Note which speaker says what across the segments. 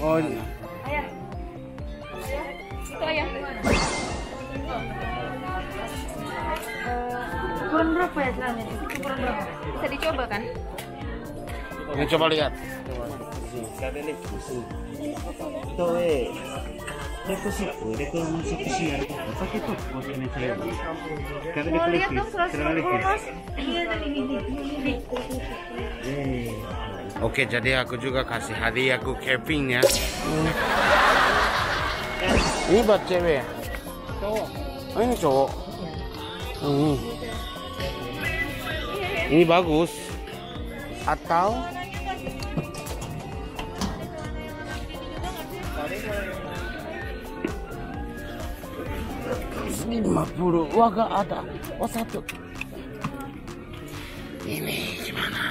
Speaker 1: Oh,
Speaker 2: Ayah. Itu ayah. Ukuran berapa ya celananya? Ukuran berapa? Bisa dicoba kan?
Speaker 1: ini coba lihat.
Speaker 2: Mau lihat dong 150 mas?
Speaker 1: Oke, jadi aku juga kasih hadiah ke Kevin ya. Ini buat cewek ya?
Speaker 2: Cowok.
Speaker 1: Oh, ini cowok. Ini bagus. Atau 50. Wah, gak ada. Oh, satu. Ini gimana?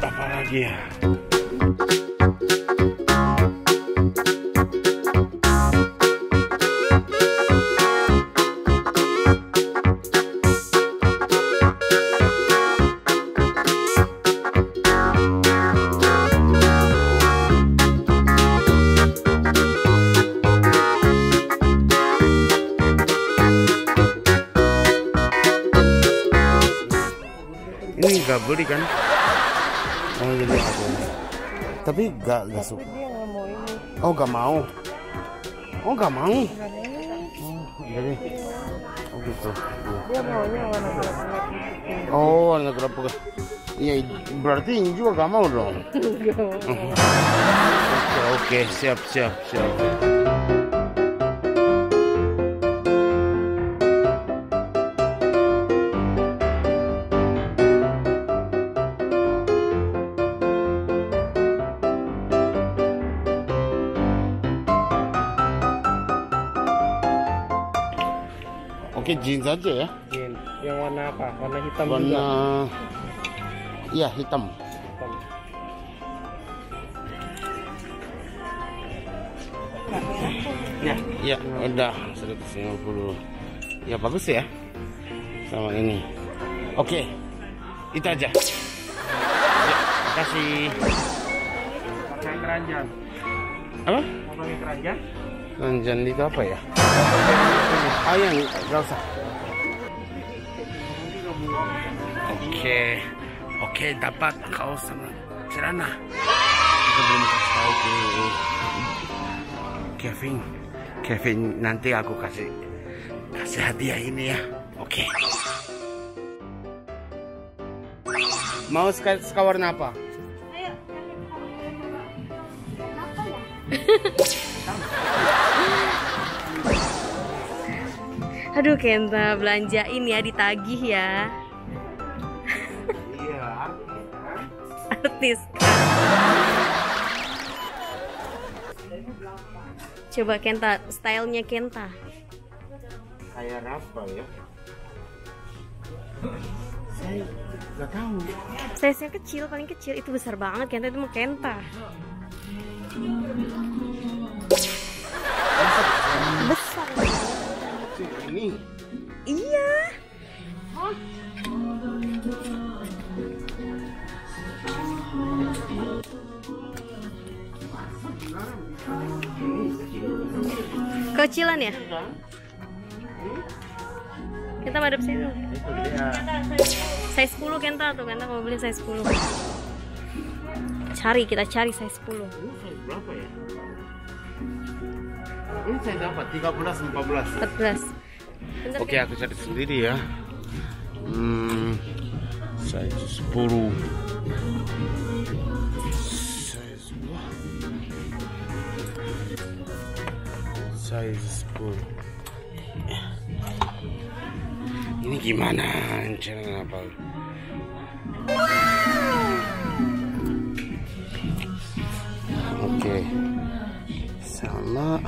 Speaker 1: Apa lagi ya? Ini gak beli kan? Oh, jadi aku. Tapi gak suka. Oh, gak mau. Oh, gak mau. Oh, jadi. Oh, gitu.
Speaker 2: Dia maunya warna gelap.
Speaker 1: Oh, warna gelap. Iya, berarti ini juga gak mau dong. Oke, siap. Oke, jeans aja ya.
Speaker 3: Jeans. Yang warna apa? Warna hitam
Speaker 1: Warna
Speaker 3: juga.
Speaker 1: iya, hitam. Ya, udah 150. Ya bagus ya. Sama ini. Oke. Itu aja. Ya, makasih.
Speaker 3: Pakai keranjang.
Speaker 1: Apa?
Speaker 3: Mau pakai keranjang?
Speaker 1: Keranjang itu apa ya? Ah, yang nggak usah. Oke, dapat kaos sama celana. Kita belum kasih tahu ke Kevin, nanti aku kasih hadiah ini ya. Oke. Mau suka warna apa?
Speaker 2: Aduh, Kenta belanjain ya, ditagih ya.
Speaker 1: Iya,
Speaker 2: Artis. Coba Kenta, stylenya Kenta.
Speaker 1: kayak apa ya? Saya nggak tahu.
Speaker 2: Size-nya kecil, paling kecil. Itu besar banget, Kenta. Itu mah Kenta. Besar.
Speaker 1: Ini.
Speaker 2: Iya. Kecilan ya? Kita madep sini. Size 10 Kenta tuh, Kenta mau beli size 10. Kita cari size 10.
Speaker 1: Ini size berapa ya? Ini size apa? 13, 14.
Speaker 2: 14. Bentar,
Speaker 1: Oke, aku cari sendiri ya. Size 10. Size 10. Ini gimana? Jangan apa? Oke. Sama.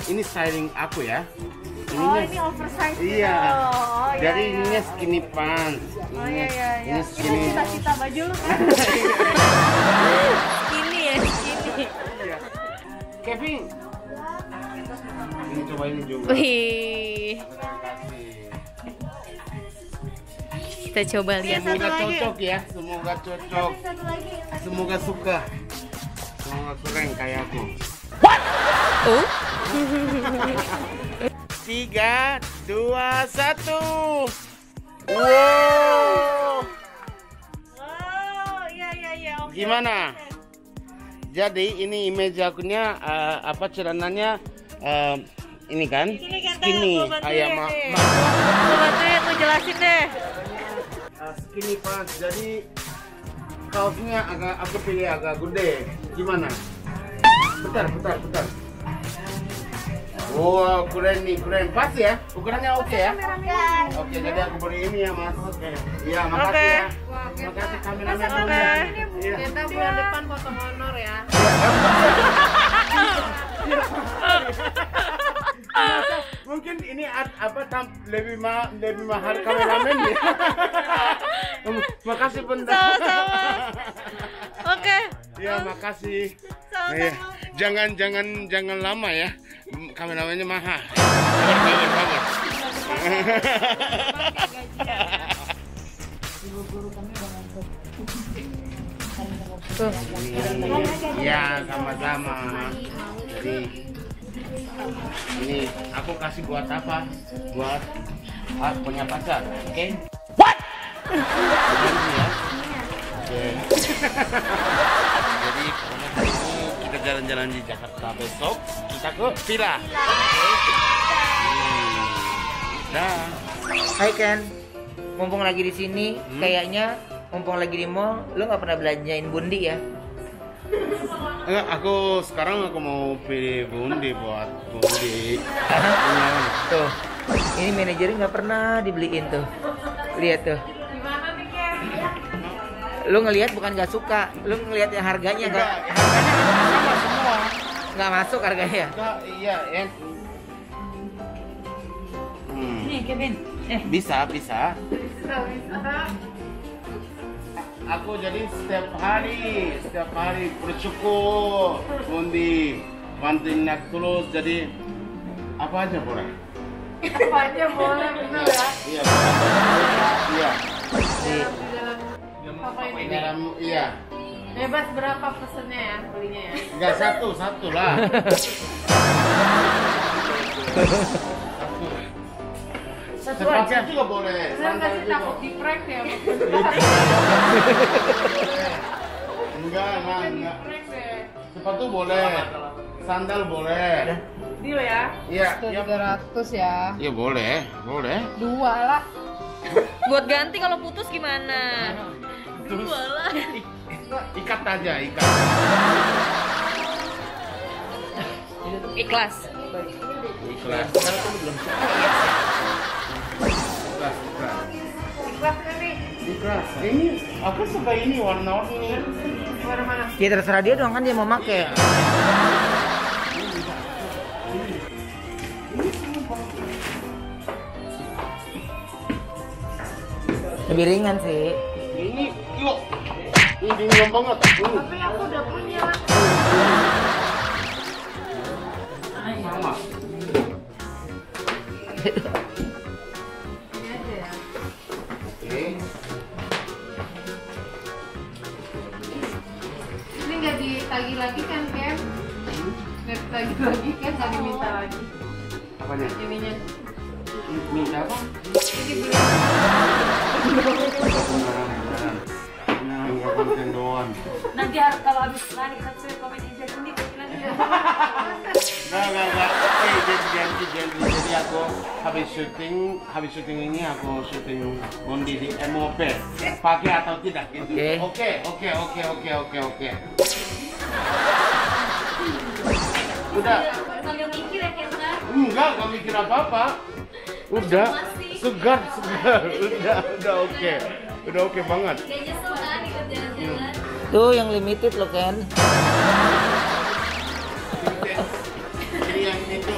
Speaker 1: ini styling aku ya.
Speaker 2: Oh, ini oversize gitu.
Speaker 1: Iya.
Speaker 2: Oh, iya,
Speaker 1: Jadi
Speaker 2: iya.
Speaker 1: ininya skinny pants.
Speaker 2: Oh iya iya iya.
Speaker 1: Ini
Speaker 2: Itu
Speaker 1: skinny.
Speaker 2: cita-cita baju lu kan? Skinny ya, skinny.
Speaker 1: Iya. Kevin. Ini coba ini juga.
Speaker 2: Wih. Kita coba lihat.
Speaker 1: Semoga cocok ya, semoga cocok.
Speaker 2: Satu lagi.
Speaker 1: Semoga suka. Semoga keren kayak aku.
Speaker 2: Oh.
Speaker 1: 3, 2, 1. Wow.
Speaker 2: Oh, iya iya iya. Oke.
Speaker 1: Gimana? Jadi ini image akunya apa celananya ini kan
Speaker 2: Sini kan,
Speaker 1: skinny
Speaker 2: gua bantuin
Speaker 1: kayak
Speaker 2: deh. Gua bantuin, gua jelasin deh.
Speaker 1: skinny pants. Jadi kaosnya aku pilih agak gede. Gimana? Bentar. Wow, keren nih, keren. Pas ya? Ukurannya oke ya? Oke, jadi aku beli ini ya, Mas. Oke. Iya, makasih
Speaker 2: Oke.
Speaker 1: ya. Makasih kameramen.
Speaker 2: Oke.
Speaker 1: Iya.
Speaker 4: Kita bulan depan foto honor ya.
Speaker 1: Mungkin ini lebih mahal kameramen ya. Makasih bentar.
Speaker 2: Sama-sama. Oke.
Speaker 1: Ya, makasih.
Speaker 2: Sama-sama.
Speaker 1: Iya. Jangan lama ya. Kameramennya mahal. Sabar. Iya, sama-sama. Jadi ini aku kasih buat apa? Buat punya pacar, oke? What? Ya. Oke. Jadi pokoknya hari ini kita jalan-jalan di Jakarta, besok kita ke villa. Dah.
Speaker 4: Hai Ken, mumpung lagi di sini, kayaknya mumpung lagi di mall, lo nggak pernah belanjain bundi ya?
Speaker 1: Enggak, sekarang aku mau pilih bundi buat bundi.
Speaker 4: Tuh, ini manajernya nggak pernah dibeliin tuh. Lihat tuh. Lu ngelihat bukan nggak suka, lu ngelihat yang harganya nggak
Speaker 1: Harganya sama semua.
Speaker 4: nggak masuk harganya.
Speaker 1: Enggak, iya, ya.
Speaker 4: Nih Kevin,
Speaker 1: Bisa. Aku jadi setiap hari bersyukur bundi bantuin nak terus, jadi apa aja boleh.
Speaker 4: apa aja boleh bener ya?
Speaker 1: Iya, boleh. Iya.
Speaker 4: Apa ini?
Speaker 1: Dalam iya.
Speaker 4: Bebas berapa pesennya ya belinya ya?
Speaker 1: Enggak satu lah.
Speaker 4: Satu
Speaker 1: Sepatu
Speaker 4: aja.
Speaker 1: juga boleh. Sandal juga.
Speaker 4: Takut di prank ya?
Speaker 1: Enggak. Sepatu boleh. Sandal boleh.
Speaker 4: Deal ya?
Speaker 1: Iya.
Speaker 4: 300 ya.
Speaker 1: Iya boleh.
Speaker 4: 2 lah.
Speaker 2: Buat ganti kalau putus gimana?
Speaker 1: Terus
Speaker 2: Dua lah.
Speaker 1: ikat aja, ikat.
Speaker 2: Ikhlas.
Speaker 1: Ikhlas. Ikhlas. Ini aku suka ini warna-warni.
Speaker 4: Warna mana? Ya terserah dia dong, kan dia mau make. Lebih ringan sih.
Speaker 1: Ini yuk. Ini ringan banget.
Speaker 4: Tapi aku udah punya.
Speaker 1: Sama.
Speaker 4: Ini aja ya.
Speaker 1: Oke.
Speaker 4: Ini nggak ditagih lagi kan, Ken? Nggak ditagih lagi kan, nggak diminta lagi.
Speaker 1: Apanya?
Speaker 4: Ininya.
Speaker 1: Minta apa?
Speaker 4: Ini beli.
Speaker 1: Nah, enggak konten doang.
Speaker 2: Nanti kalau habis lari subscribe komen aja ini nanti.
Speaker 1: Enggak. Janji. Jadi aku habis syuting ini aku syuting bundi di MOP. Pakai atau tidak gitu. Oke. Udah.
Speaker 2: Sambil mikir ya Kenta.
Speaker 1: Enggak mikir apa-apa. Udah. Segar. Udah oke. Udah oke banget.
Speaker 2: Gak nyesel kan ikut jalan-jalan.
Speaker 4: Tuh yang limited loh, Ken.
Speaker 1: Ini yang itu.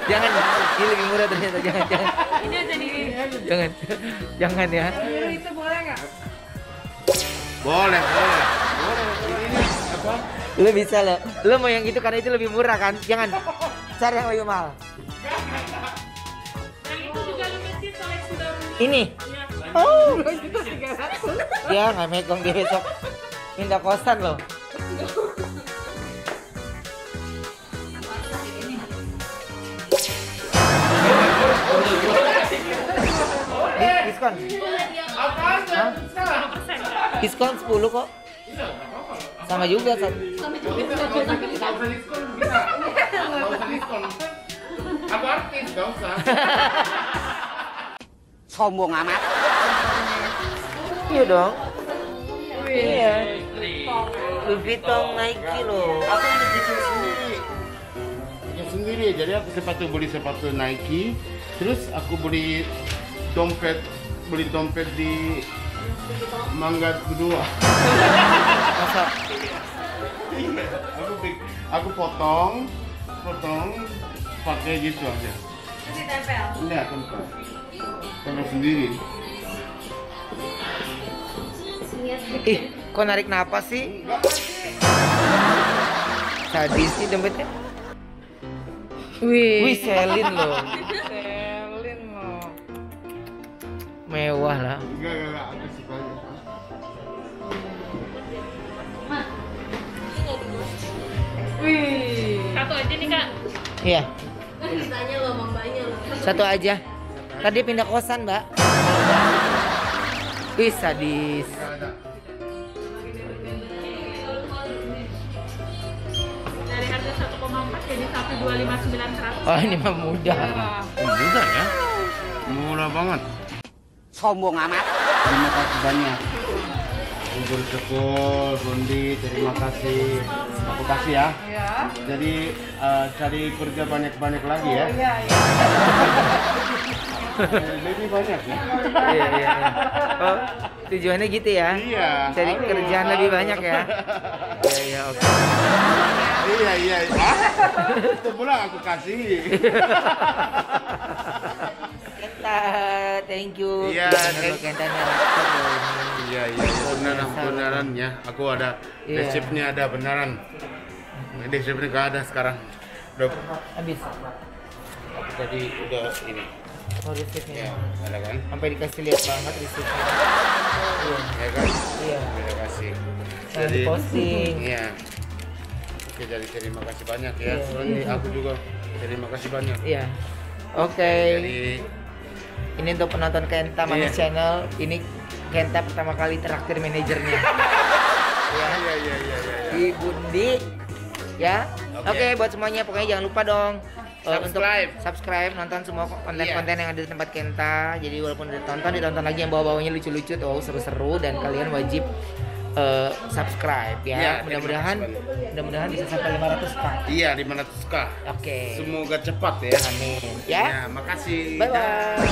Speaker 4: Jangan, ini lebih murah ternyata. Jangan.
Speaker 2: Ini aja nih.
Speaker 4: Jangan ya.
Speaker 2: Itu boleh nggak?
Speaker 1: Boleh. Ini apa?
Speaker 4: Lu bisa lo. Lu mau yang itu karena itu lebih murah kan? Jangan. Cari yang lebih mahal.
Speaker 2: Yang itu juga limited seleksi baru.
Speaker 4: Ini. Oh. Ya nggak mekong dia besok minta kosan loh. Diskon. Diskon 10 kok. Sama juga kan.
Speaker 1: Aku artis, gak usah.
Speaker 5: Sombong amat.
Speaker 4: Iya dong. Iya. Louis Vuitton Nike loh.
Speaker 1: Aku bikin sendiri. Bikin sendiri. Jadi aku beli sepatu Nike. Terus aku beli dompet di Mangga Kedua.
Speaker 4: Masa?
Speaker 1: Aku potong pakai gitu aja.
Speaker 2: Terus ditempel.
Speaker 1: Iya, tempel sendiri.
Speaker 4: Ih, kok narik napas sih? Sadis sih dompetnya. Wih, Celine loh. Mewah lah.
Speaker 1: Enggak, aku suka aja.
Speaker 2: Satu aja nih kak.
Speaker 4: Iya,
Speaker 2: Ditanya loh bang banyak loh.
Speaker 4: satu aja. Tadi pindah kosan, Mbak. Wih, sadis.
Speaker 2: Dari harga 1,4 jadi 125.900.
Speaker 4: Oh, ini mah mudah.
Speaker 1: Mudah ya? Murah banget.
Speaker 5: Sombong amat.
Speaker 1: Terima kasih banyak. Bubur sekul, Bundi, terima kasih. Aku kasih ya. Jadi cari kerja banyak-banyak lagi ya. Lebih banyak ya.
Speaker 4: Iya. Oh, tujuannya gitu ya?
Speaker 1: Iya.
Speaker 4: Cari kerjaan lebih banyak ya? Iya, oke.
Speaker 1: Iya. Itu pulang aku kasih.
Speaker 4: Kenta, thank you.
Speaker 1: Iya,
Speaker 4: Bener lo Kentanya raksasa loh ini.
Speaker 1: Iya, beneran ya. Aku ada
Speaker 4: Iya.
Speaker 1: resepnya ada beneran. Resepnya nggak ada sekarang. Udah,
Speaker 4: Habis.
Speaker 1: tadi udah ini.
Speaker 4: Oh, resepnya.
Speaker 1: Ya, ada kan?
Speaker 4: Sampai dikasih lihat banget resepnya. Iya.
Speaker 1: Ya kan?
Speaker 4: Iya.
Speaker 1: Terima kasih.
Speaker 4: Nah, posting.
Speaker 1: Iya. Oke, jadi terima kasih banyak ya.
Speaker 4: Iya.
Speaker 1: Seperti aku juga terima kasih banyak.
Speaker 4: Iya. Oke.
Speaker 1: Jadi
Speaker 4: Ini untuk penonton Kenta Manis
Speaker 1: Iya.
Speaker 4: Channel. Ini Kenta pertama kali traktir manajernya. Ya.
Speaker 1: iya.
Speaker 4: Di Bundi. Ya. Oke, buat semuanya pokoknya jangan lupa dong untuk subscribe, nonton semua konten-konten yang ada di tempat Kenta. Jadi walaupun udah ditonton lagi yang bawa-bawanya lucu-lucu tuh seru-seru dan kalian wajib subscribe ya.
Speaker 1: Iya,
Speaker 4: Mudah-mudahan bisa sampai 500k.
Speaker 1: Iya, 500k.
Speaker 4: Oke.
Speaker 1: Semoga cepat ya.
Speaker 4: Amin. Ya.
Speaker 1: Ya, makasih.
Speaker 4: Bye bye.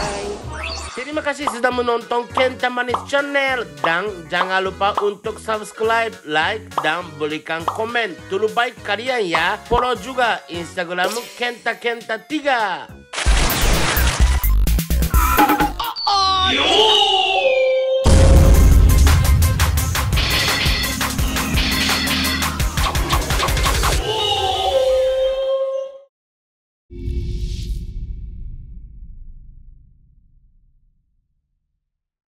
Speaker 1: Terima kasih sudah menonton Kenta Manis Channel dan jangan lupa untuk subscribe, like dan berikan komen. Terlalu baik kalian ya. Follow juga Instagram Kenta 3.